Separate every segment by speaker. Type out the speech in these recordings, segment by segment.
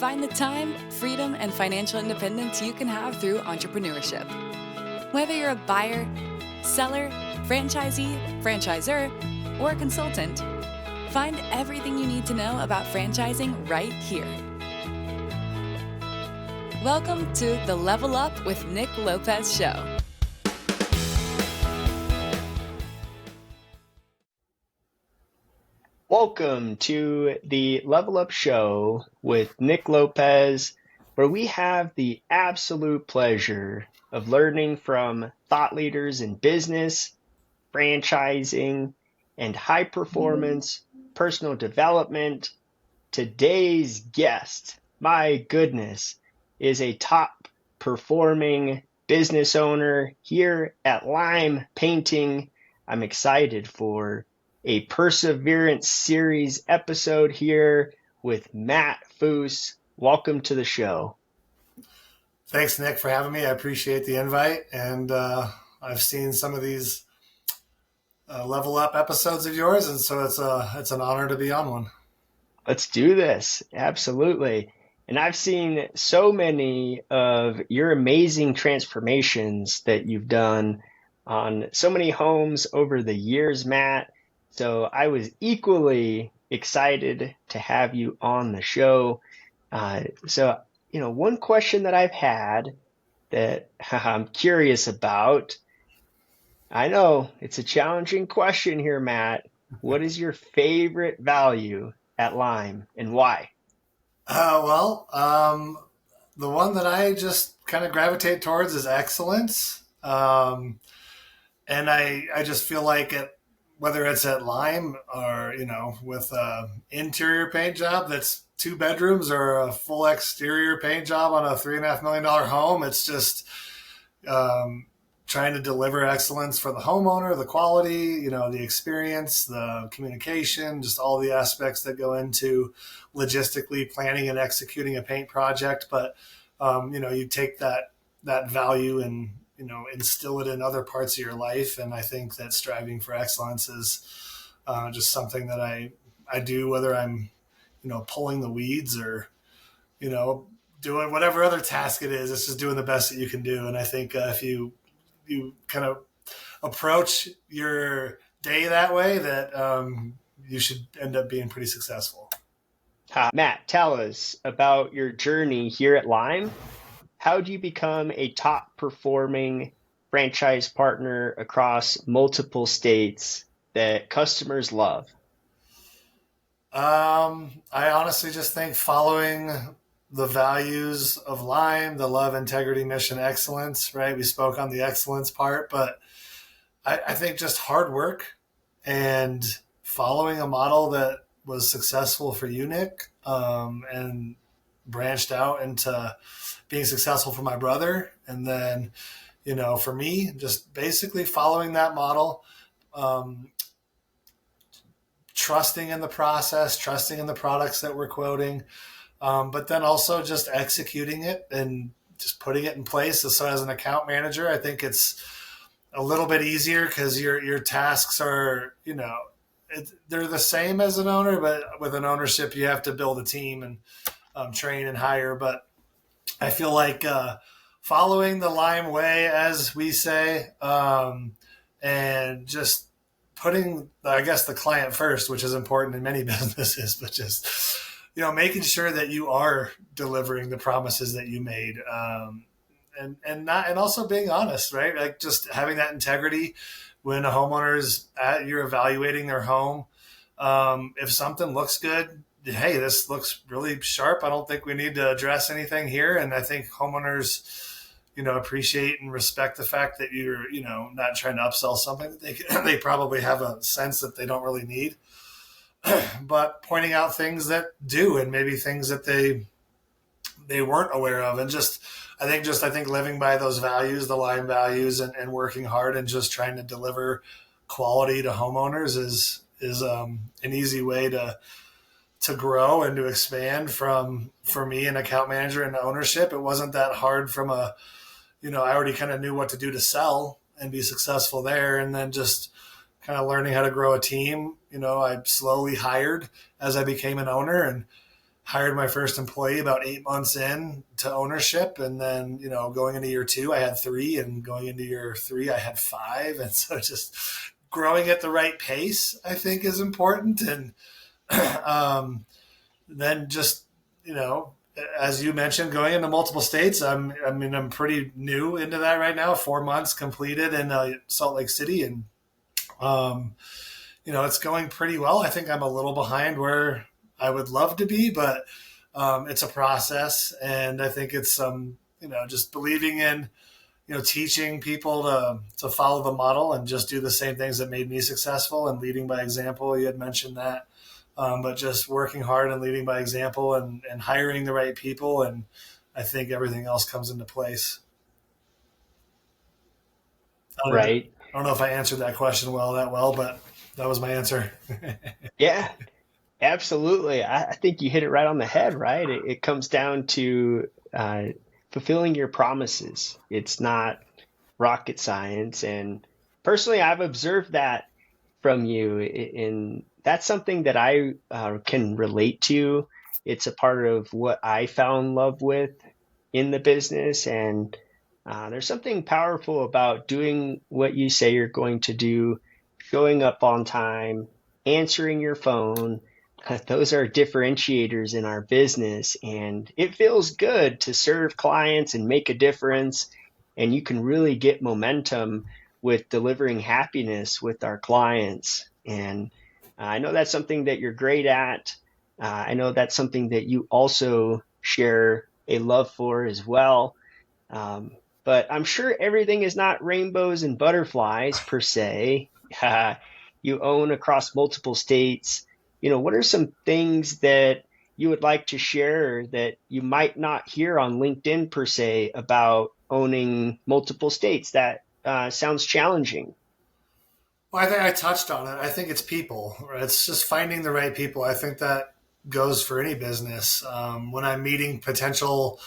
Speaker 1: Find the time, freedom, and financial independence you can have through entrepreneurship. Whether you're a buyer, seller, franchisee, franchisor, or a consultant, find everything you need to know about franchising right here. Welcome to the Level Up with Nick Lopez show.
Speaker 2: Welcome to the Level Up Show with Nick Lopez, where we have the absolute pleasure of learning from thought leaders in business, franchising, and high performance personal development. Today's guest, my goodness, is a top performing business owner here at Lime Painting. I'm excited for a Perseverance series episode here with Matt Foose. Welcome to the show.
Speaker 3: Thanks, Nick, for having me. I appreciate the invite. And I've seen some of these Level Up episodes of yours, and so it's an honor to be on one.
Speaker 2: Let's do this. Absolutely. And I've seen so many of your amazing transformations that you've done on so many homes over the years, Matt. So I was equally excited to have you on the show. One question that I've had that I'm curious about, I know it's a challenging question here, Matt. What is your favorite value at Lime and why?
Speaker 3: The one that I just kind of gravitate towards is excellence. And I just feel like whether it's at Lime or, with an interior paint job that's 2 bedrooms or a full exterior paint job on a $3.5 million home, it's just trying to deliver excellence for the homeowner, the quality, the experience, the communication, just all the aspects that go into logistically planning and executing a paint project. But, you take that value and instill it in other parts of your life. And I think that striving for excellence is just something that I do, whether I'm, pulling the weeds or, doing whatever other task it is. It's just doing the best that you can do. And I think if you kind of approach your day that way, that you should end up being pretty successful.
Speaker 2: Matt, tell us about your journey here at Lime. How do you become a top performing franchise partner across multiple states that customers love?
Speaker 3: I honestly just think following the values of Lime, the love, integrity, mission, excellence, right? We spoke on the excellence part, but I think just hard work and following a model that was successful for you, Nick, and branched out into being successful for my brother. And then, for me, just basically following that model, trusting in the process, trusting in the products that we're quoting, but then also just executing it and just putting it in place. So as an account manager, I think it's a little bit easier because your tasks are, they're the same as an owner, but with an ownership, you have to build a team and train and hire. But I feel like following the Lime way, as we say, and just putting, I guess, the client first, which is important in many businesses, but just, making sure that you are delivering the promises that you made, and also being honest, right? Like just having that integrity when a homeowner is you're evaluating their home. If something looks good, hey, this looks really sharp. I don't think we need to address anything here. And I think homeowners, appreciate and respect the fact that you're, not trying to upsell something that they probably have a sense that they don't really need, but pointing out things that do, and maybe things that they weren't aware of. And I think living by those values, the Lime values, and working hard and just trying to deliver quality to homeowners is an easy way to grow and to expand for me, an account manager and ownership. It wasn't that hard from I already kind of knew what to do to sell and be successful there. And then just kind of learning how to grow a team. I slowly hired as I became an owner, and hired my first employee about 8 months in to ownership. And then, going into year 2, I had 3, and going into year 3, I had 5. And so just growing at the right pace, I think, is important. And then just, as you mentioned, going into multiple states. I'm pretty new into that right now. 4 months completed in Salt Lake City, and it's going pretty well. I think I'm a little behind where I would love to be, but it's a process, and I think it's just believing in teaching people to follow the model and just do the same things that made me successful, and leading by example. You had mentioned that. But just working hard and leading by example, and hiring the right people. And I think everything else comes into place.
Speaker 2: Right.
Speaker 3: I don't know if I answered that question that well, but that was my answer.
Speaker 2: Yeah, absolutely. I think you hit it right on the head, right? It comes down to fulfilling your promises. It's not rocket science. And personally, I've observed that from you. And that's something that I can relate to. It's a part of what I fell in love with in the business. And there's something powerful about doing what you say you're going to do, showing up on time, answering your phone. Those are differentiators in our business. And it feels good to serve clients and make a difference. And you can really get momentum with delivering happiness with our clients. And I know that's something that you're great at. I know that's something that you also share a love for as well. But I'm sure everything is not rainbows and butterflies per se. You own across multiple states. What are some things that you would like to share that you might not hear on LinkedIn per se about owning multiple states? That sounds challenging.
Speaker 3: Well, I think I touched on it. I think it's people. Right? It's just finding the right people. I think that goes for any business. When I'm meeting potential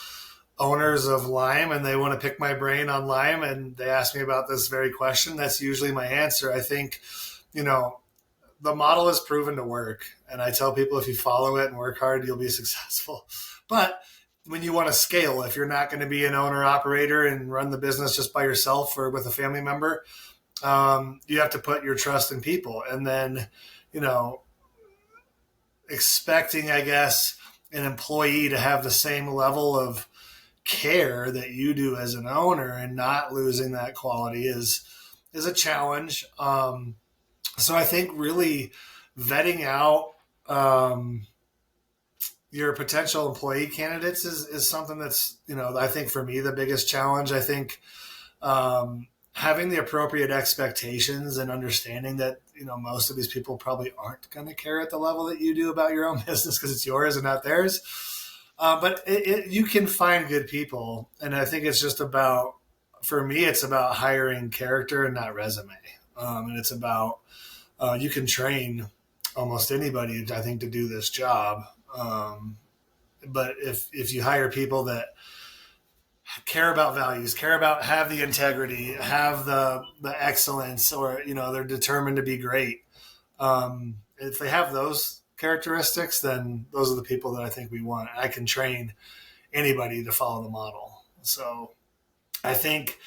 Speaker 3: owners of Lime and they want to pick my brain on Lime and they ask me about this very question, that's usually my answer. I think, the model is proven to work. And I tell people, if you follow it and work hard, you'll be successful. But when you want to scale, if you're not going to be an owner operator and run the business just by yourself or with a family member, you have to put your trust in people. And then, expecting, I guess, an employee to have the same level of care that you do as an owner and not losing that quality is a challenge. So I think really vetting out your potential employee candidates is something that's, I think for me, the biggest challenge. I think having the appropriate expectations and understanding that, most of these people probably aren't going to care at the level that you do about your own business because it's yours and not theirs. But you can find good people. And I think it's just about, for me, it's about hiring character and not resume. And it's about, you can train almost anybody, I think, to do this job. But if you hire people that care about values, have the integrity, have the excellence, or, they're determined to be great. If they have those characteristics, then those are the people that I think we want. I can train anybody to follow the model. So I think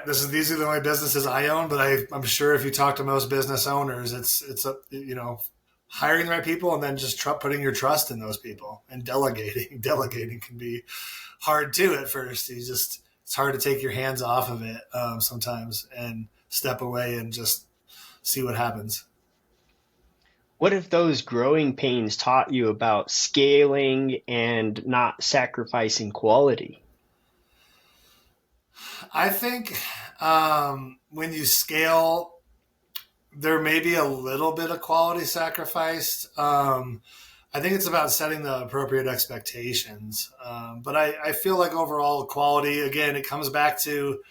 Speaker 3: these are the only businesses I own, but I'm sure if you talk to most business owners, it's hiring the right people and then just putting your trust in those people and delegating. Delegating can be hard too at first. It's hard to take your hands off of it sometimes and step away and just see what happens.
Speaker 2: What have those growing pains taught you about scaling and not sacrificing quality?
Speaker 3: I think when you scale, there may be a little bit of quality sacrificed. I think it's about setting the appropriate expectations. But I feel like overall quality, again, it comes back to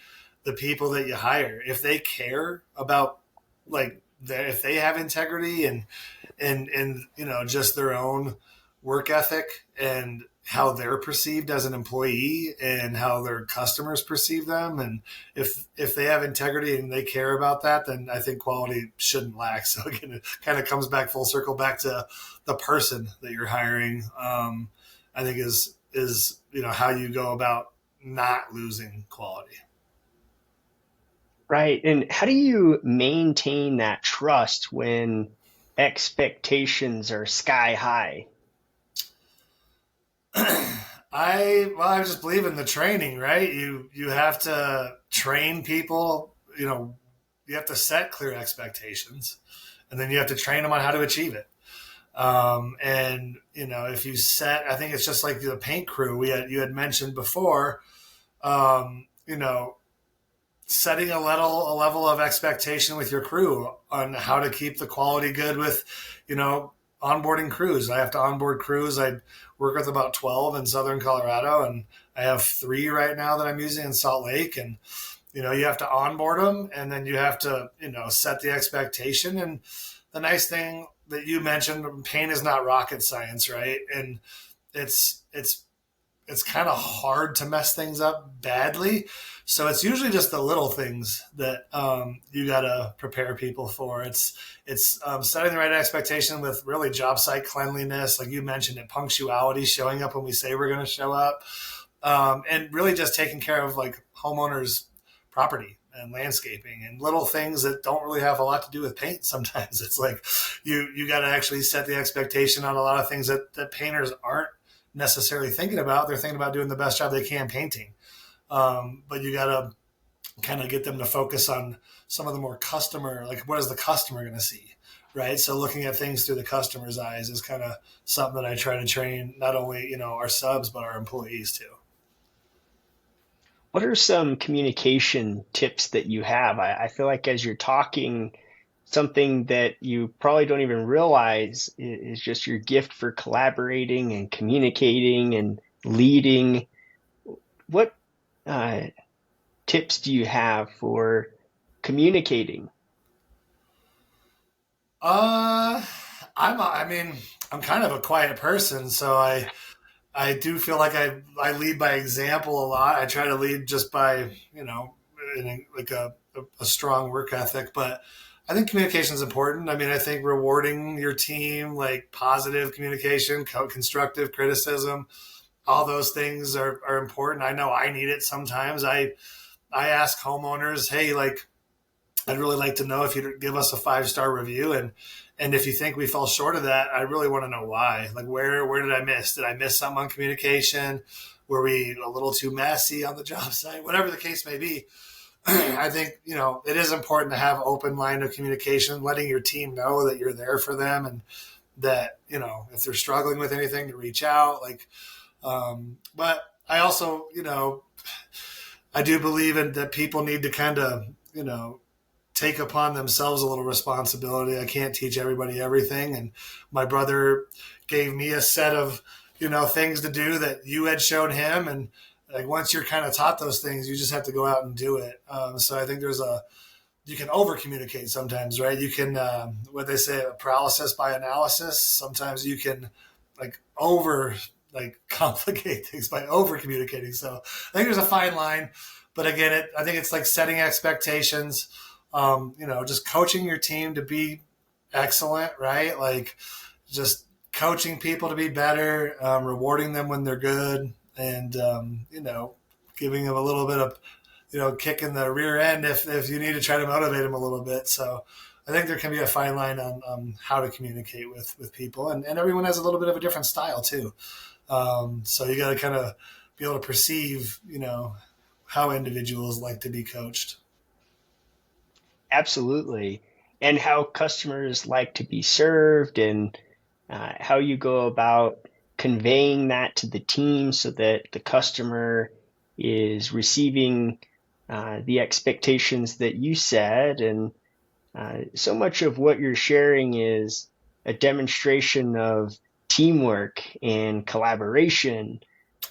Speaker 3: the people that you hire. If they care about, if they have integrity and just their own work ethic and how they're perceived as an employee and how their customers perceive them. And if they have integrity and they care about that, then I think quality shouldn't lack. So again, it kind of comes back full circle back to the person that you're hiring. I think is how you go about not losing quality.
Speaker 2: Right. And how do you maintain that trust when expectations are sky high?
Speaker 3: I just believe in the training, right? You have to train people, you have to set clear expectations, and then you have to train them on how to achieve it. And if you set, I think it's just like the paint crew you had mentioned before. Um, you know, Setting a level of expectation with your crew on how to keep the quality good with, onboarding crews. I have to onboard crews. I work with about 12 in Southern Colorado, and I have 3 right now that I'm using in Salt Lake. And, you have to onboard them, and then you have to, set the expectation. And the nice thing that you mentioned, paint is not rocket science, right? And it's kind of hard to mess things up badly. So it's usually just the little things that you got to prepare people for. It's setting the right expectation with really job site cleanliness, like you mentioned, it punctuality, showing up when we say we're going to show up, and really just taking care of like homeowners' property and landscaping and little things that don't really have a lot to do with paint. Sometimes it's like you got to actually set the expectation on a lot of things that painters aren't necessarily thinking about. They're thinking about doing the best job they can painting. But you got to kind of get them to focus on some of the more customer, like what is the customer going to see, right? So looking at things through the customer's eyes is kind of something that I try to train not only, our subs, but our employees too.
Speaker 2: What are some communication tips that you have? I feel like as you're talking, something that you probably don't even realize is just your gift for collaborating and communicating and leading. What tips do you have for communicating?
Speaker 3: I'm kind of a quiet person, so I do feel like I lead by example a lot. I try to lead just by, like a strong work ethic, but I think communication is important. I mean, I think rewarding your team, like positive communication, constructive criticism, all those things are important. I know I need it sometimes. I ask homeowners, hey, like, I'd really like to know if you'd give us a 5-star review. And if you think we fell short of that, I really want to know why. Like, where did I miss? Did I miss something on communication? Were we a little too messy on the job site? Whatever the case may be. I think, it is important to have open line of communication, letting your team know that you're there for them, and that, if they're struggling with anything, to reach out. But I also, I do believe that people need to kind of, take upon themselves a little responsibility. I can't teach everybody everything. And my brother gave me a set of, things to do that you had shown him. And like, once you're kind of taught those things, you just have to go out and do it. So I think you can over communicate sometimes, right? You can, what they say, paralysis by analysis. Sometimes you can complicate things by over communicating. So I think there's a fine line, but again, I think it's like setting expectations, just coaching your team to be excellent, right? Like just coaching people to be better, rewarding them when they're good, and, giving them a little bit of, kick in the rear end if you need to try to motivate them a little bit. So I think there can be a fine line on how to communicate with people, and everyone has a little bit of a different style too. So you got to kind of be able to perceive, how individuals like to be coached.
Speaker 2: Absolutely. And how customers like to be served, and how you go about conveying that to the team so that the customer is receiving the expectations that you set. And so much of what you're sharing is a demonstration of teamwork and collaboration,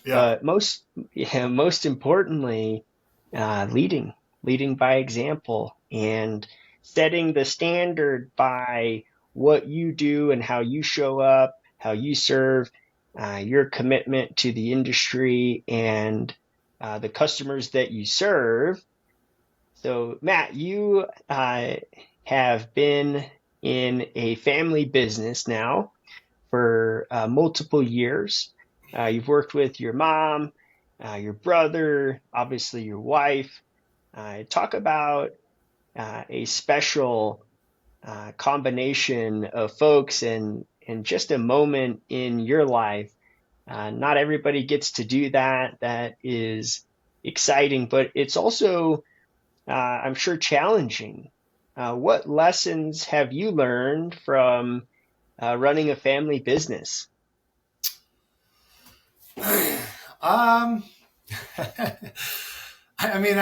Speaker 3: Yeah.
Speaker 2: but most importantly, leading by example, and setting the standard by what you do and how you show up, how you serve. your commitment to the industry and the customers that you serve. So, Matt, you have been in a family business now for multiple years. You've worked with your mom, your brother, obviously your wife. Talk about a special combination of folks and just a moment in your life. Not everybody gets to do that. That is exciting, but it's also, I'm sure, challenging. What lessons have you learned from running a family business?
Speaker 3: Um, I mean,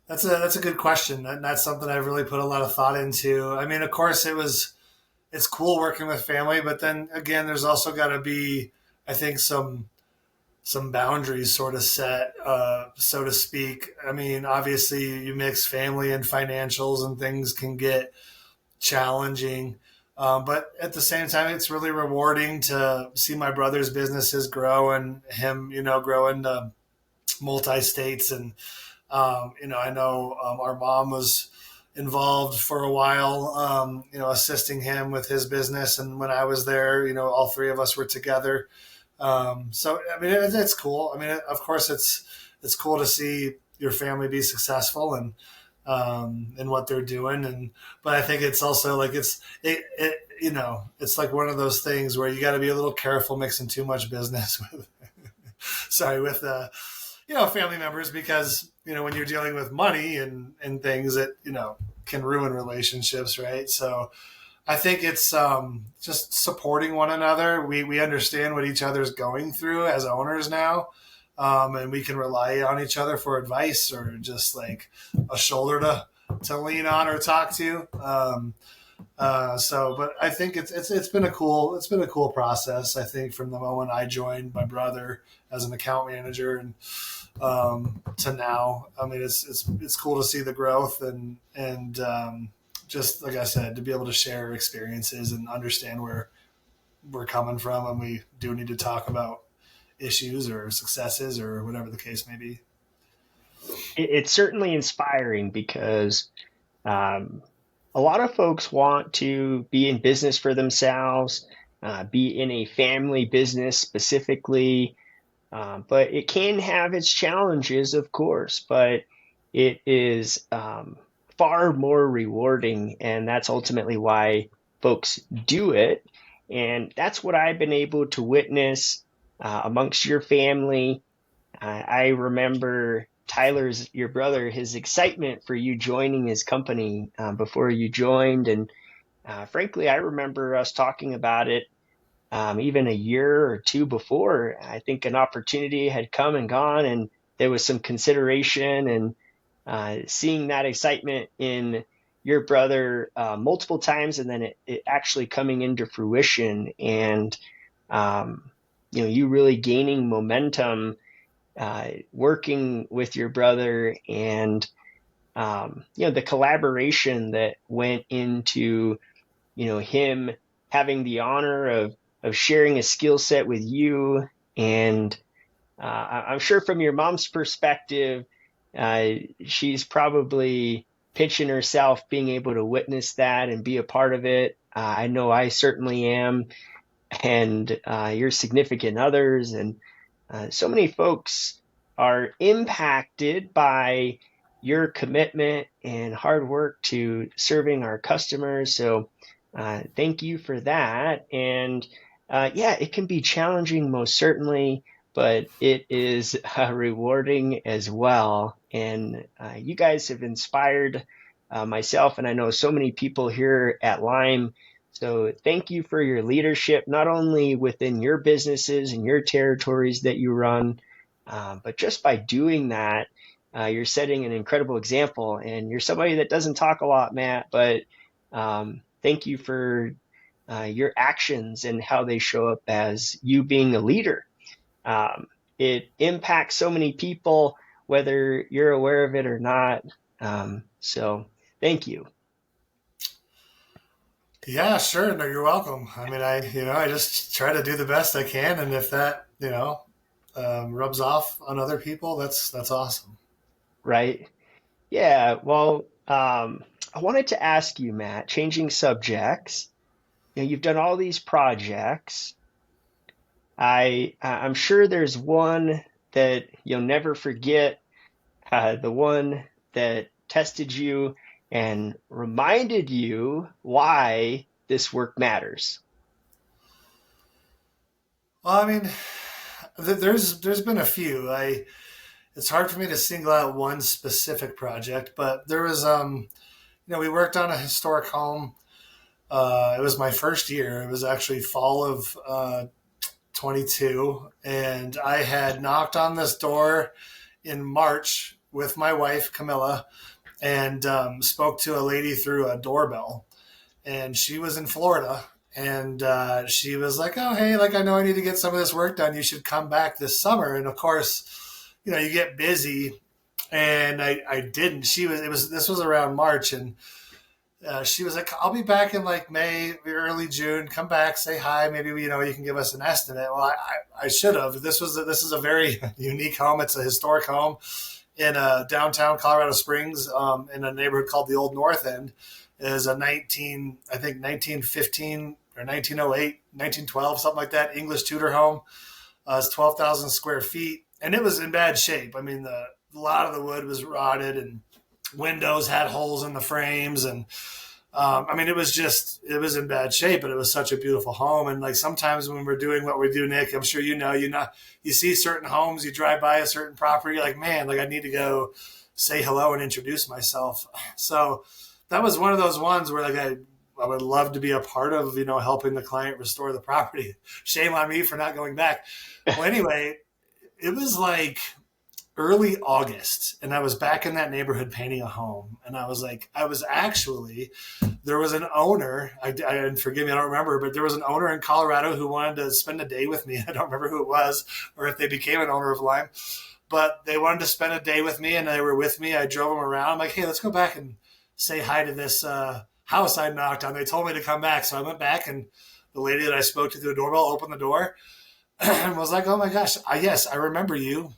Speaker 3: that's a good question. That's something I've really put a lot of thought into. I mean, of course, it's cool working with family, but then again, there's also got to be, I think, some boundaries sort of set, so to speak. I mean, obviously, you mix family and financials, and things can get challenging. But at the same time, it's really rewarding to see my brother's businesses grow and him, grow into multi states. And I know our mom was involved for a while, assisting him with his business. And when I was there, all three of us were together. So I mean, it's cool. I mean, of course, it's cool to see your family be successful and in what they're doing. And but I think it's also like it's like one of those things where you got to be a little careful mixing too much business with with family members, because when you're dealing with money and things that can ruin relationships, right? So I think it's just supporting one another. We understand what each other's going through as owners now, and we can rely on each other for advice or just like a shoulder to lean on or talk to. But I think it's been a cool process. I think from the moment I joined my brother as an account manager and to now, I mean, it's cool to see the growth and just like I said, to be able to share experiences and understand where we're coming from, and we do need to talk about issues or successes or whatever the case may be.
Speaker 2: It's certainly inspiring because um, a lot of folks want to be in business for themselves, be in a family business specifically, but it can have its challenges, of course, but it is far more rewarding, and that's ultimately why folks do it. And that's what I've been able to witness amongst your family. I remember your brother, his excitement for you joining his company before you joined. And frankly, I remember us talking about it even a year or two before. I think an opportunity had come and gone, and there was some consideration. And seeing that excitement in your brother multiple times, and then it actually coming into fruition, and you really gaining momentum, working with your brother, and the collaboration that went into him having the honor of sharing a skill set with you. And I'm sure from your mom's perspective, she's probably pitching herself being able to witness that and be a part of it. I know I certainly am, and your significant others, and so many folks are impacted by your commitment and hard work to serving our customers. So thank you for that. And yeah, it can be challenging, most certainly, but it is rewarding as well. And you guys have inspired myself, and I know so many people here at Lime. So thank you for your leadership, not only within your businesses and your territories that you run, but just by doing that, you're setting an incredible example. And you're somebody that doesn't talk a lot, Matt, but thank you for your actions and how they show up as you being a leader. It impacts so many people, whether you're aware of it or not. So thank you.
Speaker 3: Yeah, sure. No, you're welcome. I mean, I just try to do the best I can. And if that, rubs off on other people, that's awesome.
Speaker 2: Right? Yeah. Well, I wanted to ask you, Matt, changing subjects. You've done all these projects. I'm sure there's one that you'll never forget, the one that tested you and reminded you why this work matters.
Speaker 3: Well, I mean, there's been a few. It's hard for me to single out one specific project, but there was we worked on a historic home. It was my first year. It was actually fall of 22, and I had knocked on this door in March with my wife Camilla, and spoke to a lady through a doorbell, and she was in Florida. And she was like, "Oh, hey, like I know I need to get some of this work done. You should come back this summer." And of course, you get busy, and I didn't. This was around March, and she was like, "I'll be back in like May, early June. Come back, say hi. Maybe you can give us an estimate." Well, I should have. This is a very unique home. It's a historic home in downtown Colorado Springs, in a neighborhood called the Old North End. It is a 1915 or 1908, 1912, something like that, English Tudor home. It's 12,000 square feet, and it was in bad shape. I mean, a lot of the wood was rotted, and windows had holes in the frames, and I mean, it was in bad shape, but it was such a beautiful home. And like sometimes when we're doing what we do, Nick, I'm sure you see certain homes, you drive by a certain property, you're like, man, like I need to go say hello and introduce myself. So that was one of those ones where like I would love to be a part of, helping the client restore the property. Shame on me for not going back. Well, anyway, it was like early August, and I was back in that neighborhood painting a home. And I was actually, there was an owner, and forgive me, I don't remember, but there was an owner in Colorado who wanted to spend a day with me. I don't remember who it was or if they became an owner of Lime, but they wanted to spend a day with me, and they were with me. I drove them around. I'm like, hey, let's go back and say hi to this house I knocked on. They told me to come back. So I went back, and the lady that I spoke to through the doorbell opened the door and was like, oh my gosh, yes, I remember you.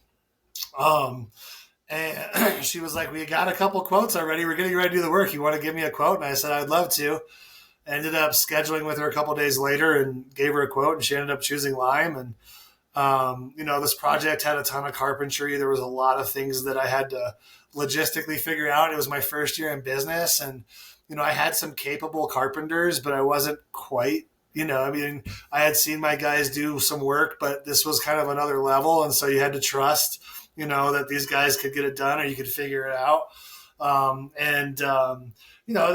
Speaker 3: Um, and she was like, "We got a couple quotes already. We're getting ready to do the work. You want to give me a quote?" And I said, "I'd love to." I ended up scheduling with her a couple days later and gave her a quote, and she ended up choosing Lime. And this project had a ton of carpentry. There was a lot of things that I had to logistically figure out. It was my first year in business, and I had some capable carpenters, but I wasn't quite. I mean, I had seen my guys do some work, but this was kind of another level, and so you had to trust that these guys could get it done or you could figure it out. There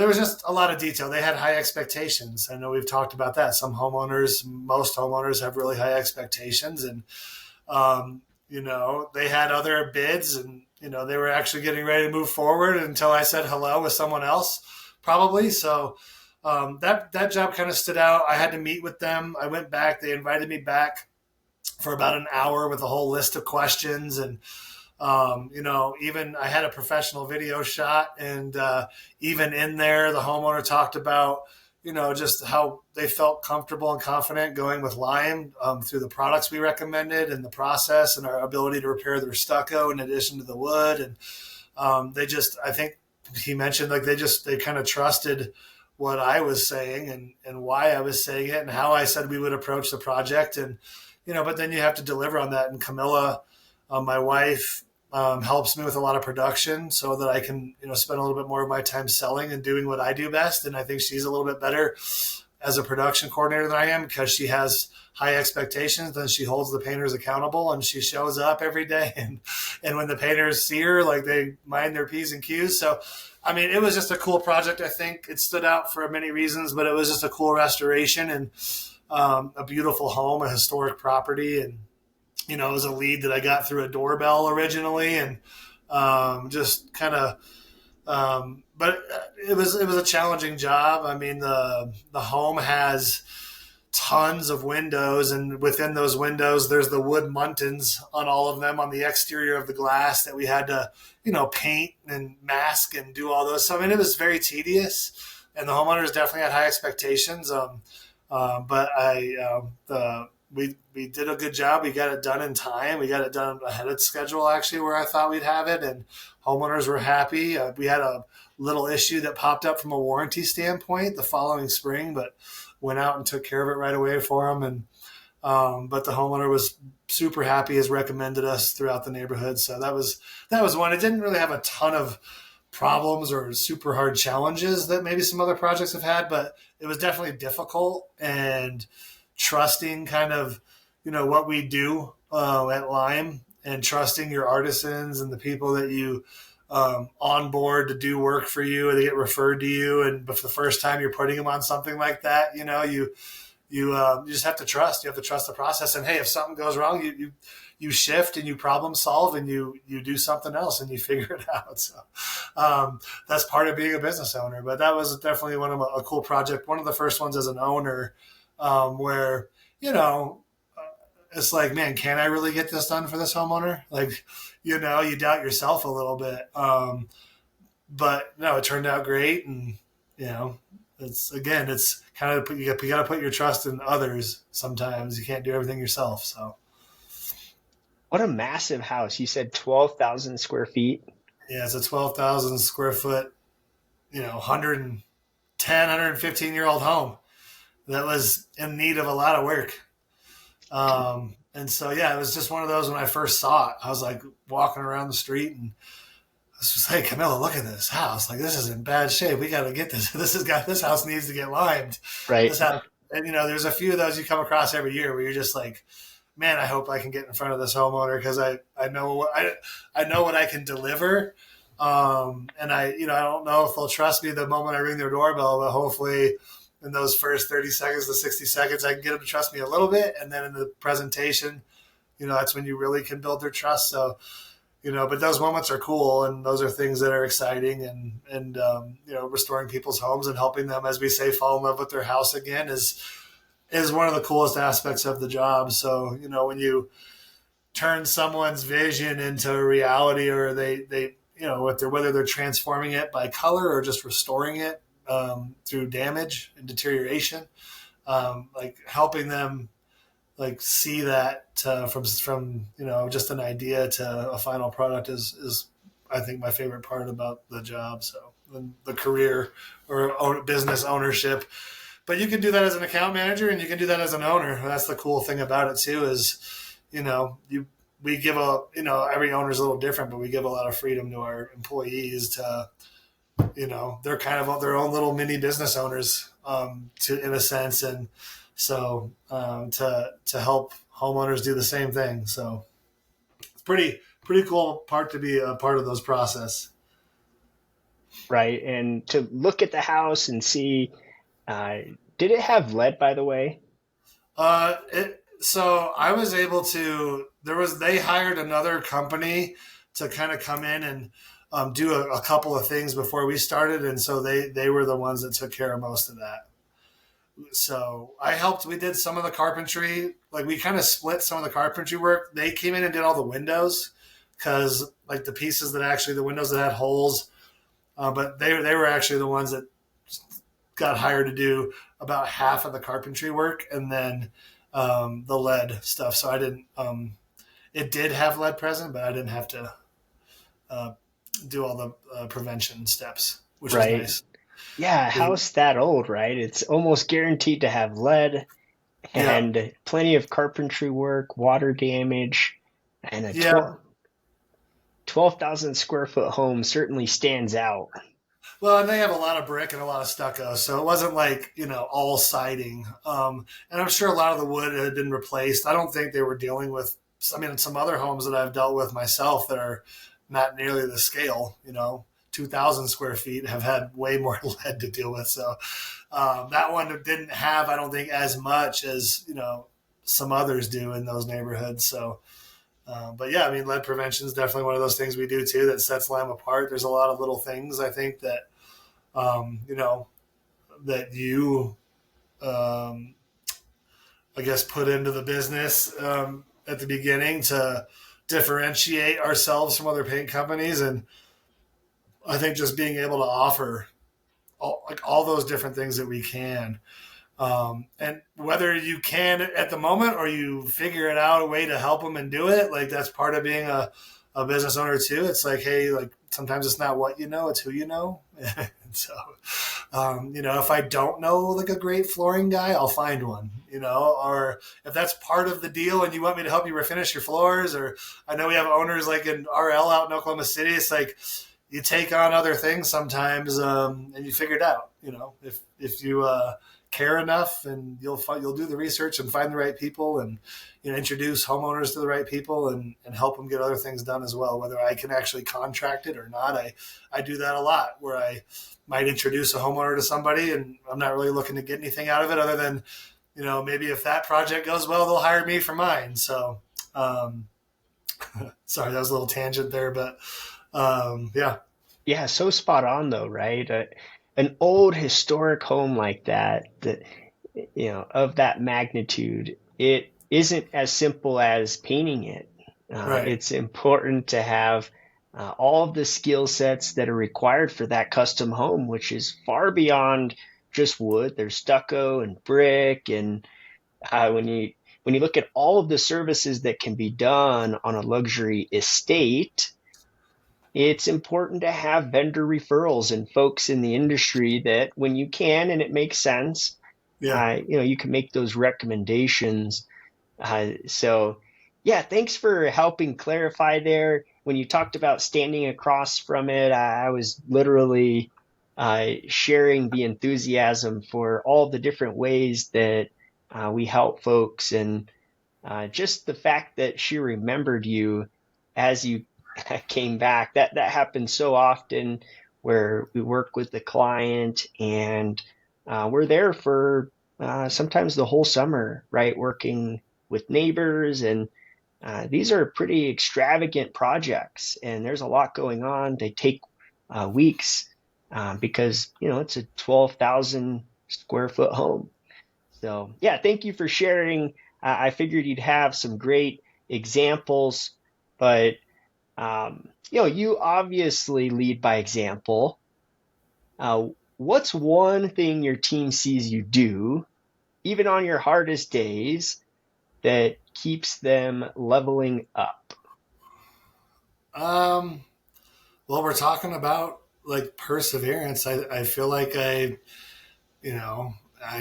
Speaker 3: was just a lot of detail. They had high expectations. I know we've talked about that. Most homeowners have really high expectations, and, they had other bids, and, they were actually getting ready to move forward until I said hello with someone else, probably. So, that job kind of stood out. I had to meet with them. I went back. They invited me back for about an hour with a whole list of questions. And, even I had a professional video shot. And even in there, the homeowner talked about, just how they felt comfortable and confident going with Lime through the products we recommended and the process and our ability to repair their stucco in addition to the wood. And I think he mentioned like they kind of trusted what I was saying and why I was saying it and how I said we would approach the project. And, but then you have to deliver on that. And Camilla, my wife, helps me with a lot of production so that I can, spend a little bit more of my time selling and doing what I do best. And I think she's a little bit better as a production coordinator than I am because she has high expectations and she holds the painters accountable and she shows up every day. And when the painters see her, like they mind their P's and Q's. So, I mean, it was just a cool project. I think it stood out for many reasons, but it was just a cool restoration and a beautiful home, a historic property. And, it was a lead that I got through a doorbell originally and just kind of, but it was a challenging job. I mean, the home has tons of windows, and within those windows, there's the wood muntins on all of them on the exterior of the glass that we had to, paint and mask and do all those. So, I mean, it was very tedious. and the homeowners definitely had high expectations. But we did a good job. We got it done in time. We got it done ahead of schedule, actually, where I thought we'd have it, and homeowners were happy. We had a little issue that popped up from a warranty standpoint the following spring, but went out and took care of it right away for them. And but the homeowner was super happy, has recommended us throughout the neighborhood. So that was one. It didn't really have a ton of problems or super hard challenges that maybe some other projects have had, but it was definitely difficult, and trusting kind of, what we do at Lime, and trusting your artisans and the people that you on board to do work for you, or they get referred to you. And for the first time you're putting them on something like that, you just have to trust. You have to trust the process. And hey, if something goes wrong, you shift and you problem solve, and you do something else and you figure it out. So that's part of being a business owner. But that was definitely a cool project. One of the first ones as an owner, where it's like, man, can I really get this done for this homeowner? Like, you doubt yourself a little bit. But no, it turned out great, and it's kind of, you got to put your trust in others. Sometimes you can't do everything yourself. So,
Speaker 2: What a massive house. You said 12,000 square feet.
Speaker 3: yeah, it's a 12,000 square foot, 110, 115-year-old home that was in need of a lot of work. And so, yeah, it was just one of those. When I first saw it, I was like walking around the street, and I was just like, Camilla, look at this house. Like, this is in bad shape. We got to get this. This house needs to get limed.
Speaker 2: Right.
Speaker 3: And there's a few of those you come across every year where you're just like, man, I hope I can get in front of this homeowner, because I know what I can deliver. And I don't know if they'll trust me the moment I ring their doorbell, but hopefully in those first 30 seconds to 60 seconds, I can get them to trust me a little bit. And then in the presentation, that's when you really can build their trust. So, but those moments are cool, and those are things that are exciting, and restoring people's homes and helping them, as we say, fall in love with their house again is one of the coolest aspects of the job. So, when you turn someone's vision into reality, or they whether they're transforming it by color or just restoring it through damage and deterioration, like helping them like see that from just an idea to a final product is I think my favorite part about the job. So the career or business ownership. But you can do that as an account manager, and you can do that as an owner. That's the cool thing about it too, is we give every owner's a little different, but we give a lot of freedom to our employees to, they're kind of their own little mini business owners, in a sense. And so, to help homeowners do the same thing. So it's pretty cool part to be a part of those process.
Speaker 2: Right. And to look at the house and see, did it have lead, by the way?
Speaker 3: So I was able to, they hired another company to kind of come in and do a couple of things before we started. And so they were the ones that took care of most of that. So I helped, we did some of the carpentry, like we kind of split some of the carpentry work. They came in and did all the windows, because like the pieces the windows that had holes, but they were actually the ones that got hired to do about half of the carpentry work, and then the lead stuff. So I didn't, it did have lead present, but I didn't have to do all the prevention steps, which was nice.
Speaker 2: Yeah, a house that old, right? It's almost guaranteed to have lead and plenty of carpentry work, water damage, and a 12,000 square foot home certainly stands out.
Speaker 3: Well, and they have a lot of brick and a lot of stucco, so it wasn't like, all siding. And I'm sure a lot of the wood had been replaced. I don't think they were dealing with, some other homes that I've dealt with myself that are not nearly the scale, 2,000 square feet have had way more lead to deal with. So that one didn't have, I don't think, as much as, some others do in those neighborhoods. So, but yeah, lead prevention is definitely one of those things we do too that sets Lime apart. There's a lot of little things, I think, that, that you, I guess, put into the business at the beginning to differentiate ourselves from other paint companies. And I think just being able to offer all those different things that we can. And whether you can at the moment or you figure it out a way to help them and do it, like that's part of being a business owner too. It's like, hey, like sometimes it's not what you know, it's who you know. And so, if I don't know like a great flooring guy, I'll find one, or if that's part of the deal and you want me to help you refinish your floors, or I know we have owners like in RL out in Oklahoma City. It's like, you take on other things sometimes, and you figure it out, if you, care enough, and you'll do the research and find the right people, and introduce homeowners to the right people, and help them get other things done as well. Whether I can actually contract it or not, I do that a lot, where I might introduce a homeowner to somebody, and I'm not really looking to get anything out of it other than maybe if that project goes well, they'll hire me for mine. So sorry, that was a little tangent there, but yeah.
Speaker 2: Yeah, so spot on though, right? An old historic home like that, of that magnitude, it isn't as simple as painting it.
Speaker 3: Right.
Speaker 2: It's important to have all of the skill sets that are required for that custom home, which is far beyond just wood. There's stucco and brick, and when you look at all of the services that can be done on a luxury estate, it's important to have vendor referrals and folks in the industry that when you can and it makes sense,
Speaker 3: Yeah.
Speaker 2: you can make those recommendations. So yeah, thanks for helping clarify there. When you talked about standing across from it, I was literally sharing the enthusiasm for all the different ways that we help folks, and just the fact that she remembered you as you came back. That happens so often, where we work with the client, and we're there for sometimes the whole summer, right? Working with neighbors, and these are pretty extravagant projects, and there's a lot going on. They take weeks because it's a 12,000 square foot home. So yeah, thank you for sharing. I figured you'd have some great examples, but you obviously lead by example. What's one thing your team sees you do, even on your hardest days, that keeps them leveling up?
Speaker 3: Well, we're talking about like perseverance. I feel like I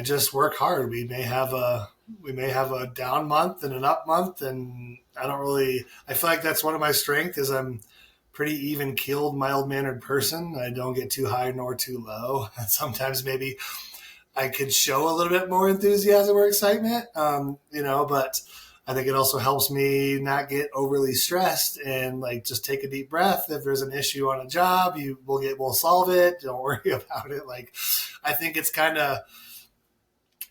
Speaker 3: just work hard. We may have a down month and an up month, and I feel like that's one of my strengths is I'm pretty even keeled, mild mannered person. I don't get too high nor too low. Sometimes maybe I could show a little bit more enthusiasm or excitement, but I think it also helps me not get overly stressed and like just take a deep breath. If there's an issue on a job, we'll solve it. Don't worry about it. Like, I think it's kind of,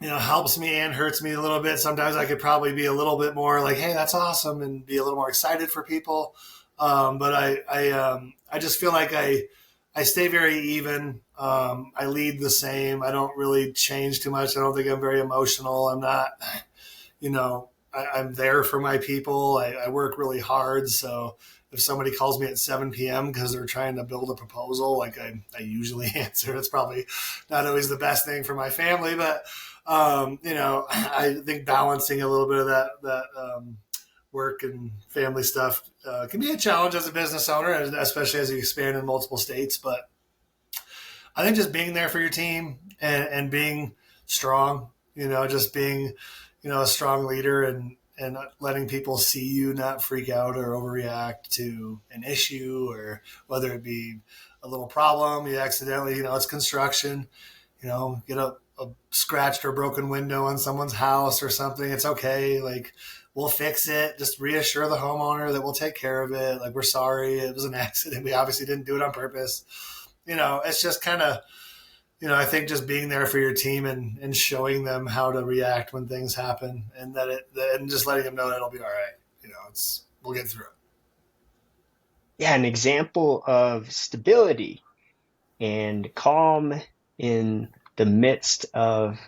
Speaker 3: helps me and hurts me a little bit. Sometimes I could probably be a little bit more like, hey, that's awesome, and be a little more excited for people. But I just feel like I stay very even. I lead the same. I don't really change too much. I don't think I'm very emotional. I'm not, I'm there for my people. I work really hard. So if somebody calls me at 7 p.m. because they're trying to build a proposal, like I usually answer. It's probably not always the best thing for my family, but I think balancing a little bit of that work and family stuff can be a challenge as a business owner, especially as you expand in multiple states. But I think just being there for your team and being strong, just being, a strong leader, and letting people see you not freak out or overreact to an issue, or whether it be a little problem, you accidentally, it's construction, get a scratched or broken window on someone's house or something. It's okay. Like, we'll fix it. Just reassure the homeowner that we'll take care of it. Like, we're sorry. It was an accident. We obviously didn't do it on purpose. It's just kind of, I think just being there for your team and showing them how to react when things happen, and and just letting them know that it'll be all right. We'll get through it.
Speaker 2: Yeah, an example of stability and calm in the midst of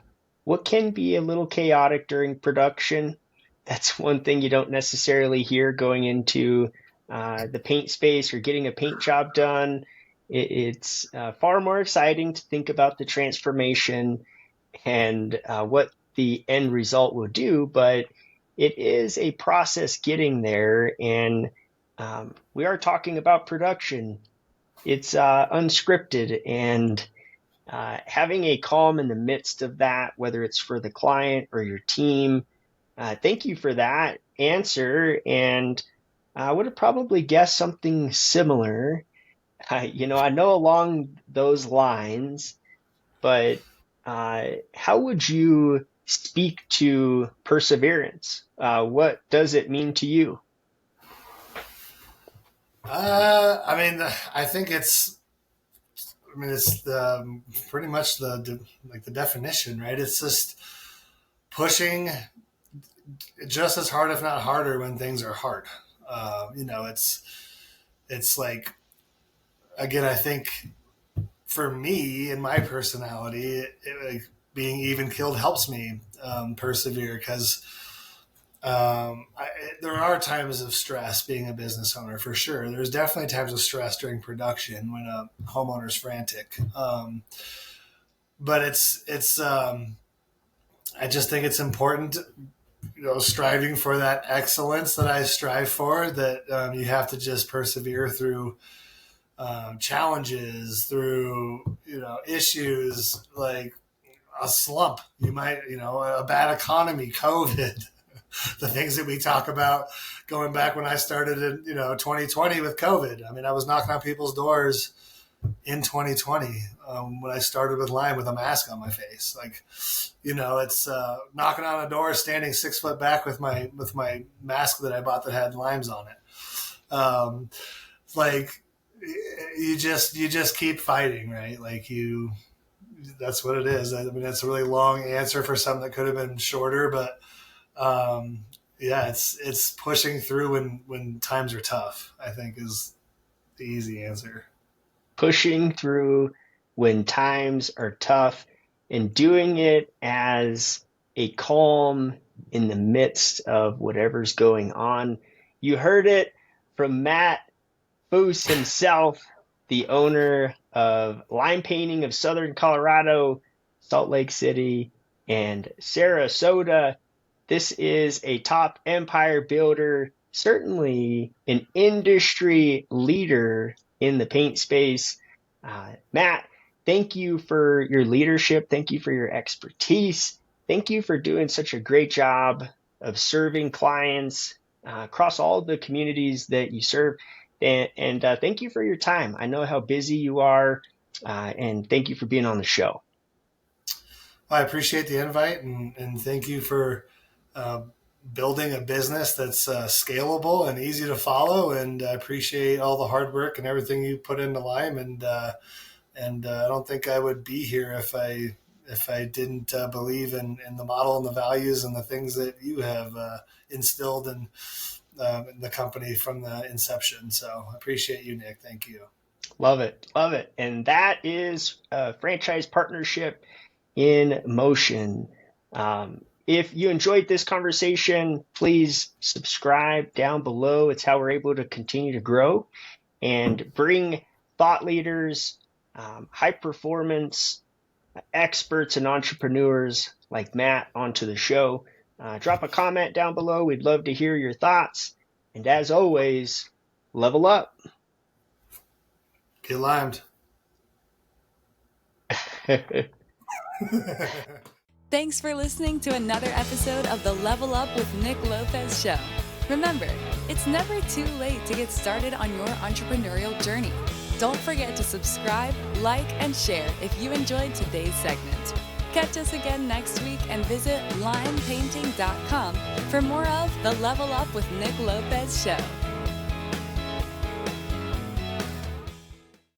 Speaker 2: what can be a little chaotic during production. That's one thing you don't necessarily hear going into the paint space or getting a paint job done. It's far more exciting to think about the transformation and what the end result will do, but it is a process getting there. And we are talking about production. It's unscripted, and having a calm in the midst of that, whether it's for the client or your team. Thank you for that answer. And I would have probably guessed something similar. I know along those lines, but how would you speak to perseverance? What does it mean to you?
Speaker 3: I think it's the pretty much the definition, right? It's just pushing just as hard, if not harder, when things are hard. It's like, again, I think for me and my personality, being even killed helps me persevere, because there are times of stress being a business owner, for sure. There's definitely times of stress during production when a homeowner's frantic. But I just think it's important, striving for that excellence that I strive for, that you have to just persevere through challenges, through, issues like a slump. You might, a bad economy, COVID, the things that we talk about going back when I started in, 2020 with COVID. I mean, I was knocking on people's doors in 2020 when I started with Lime with a mask on my face. Like, it's knocking on a door, standing 6 foot back with my mask that I bought that had limes on it. You just keep fighting, right? That's what it is. I mean, that's a really long answer for something that could have been shorter, but it's pushing through when times are tough, I think, is the easy answer.
Speaker 2: Pushing through when times are tough and doing it as a calm in the midst of whatever's going on. You heard it from Matt Foose himself, the owner of Lime Painting of Southern Colorado, Salt Lake City, and Sarasota. This is a top empire builder, certainly an industry leader in the paint space. Matt, thank you for your leadership. Thank you for your expertise. Thank you for doing such a great job of serving clients across all the communities that you serve. And thank you for your time. I know how busy you are, and thank you for being on the show.
Speaker 3: I appreciate the invite, and thank you for building a business that's scalable and easy to follow. And I appreciate all the hard work and everything you put into Lime. And I don't think I would be here if I didn't believe in the model and the values and the things that you have instilled in the company from the inception. So I appreciate you, Nick. Thank you.
Speaker 2: Love it. Love it. And that is a franchise partnership in motion. If you enjoyed this conversation, please subscribe down below. It's how we're able to continue to grow and bring thought leaders, high performance experts and entrepreneurs like Matt onto the show. Drop a comment down below. We'd love to hear your thoughts. And as always, level up.
Speaker 3: Get limed.
Speaker 1: Thanks for listening to another episode of the Level Up with Nick Lopez show. Remember, it's never too late to get started on your entrepreneurial journey. Don't forget to subscribe, like, and share if you enjoyed today's segment. Catch us again next week and visit limepainting.com for more of the Level Up with Nick Lopez show.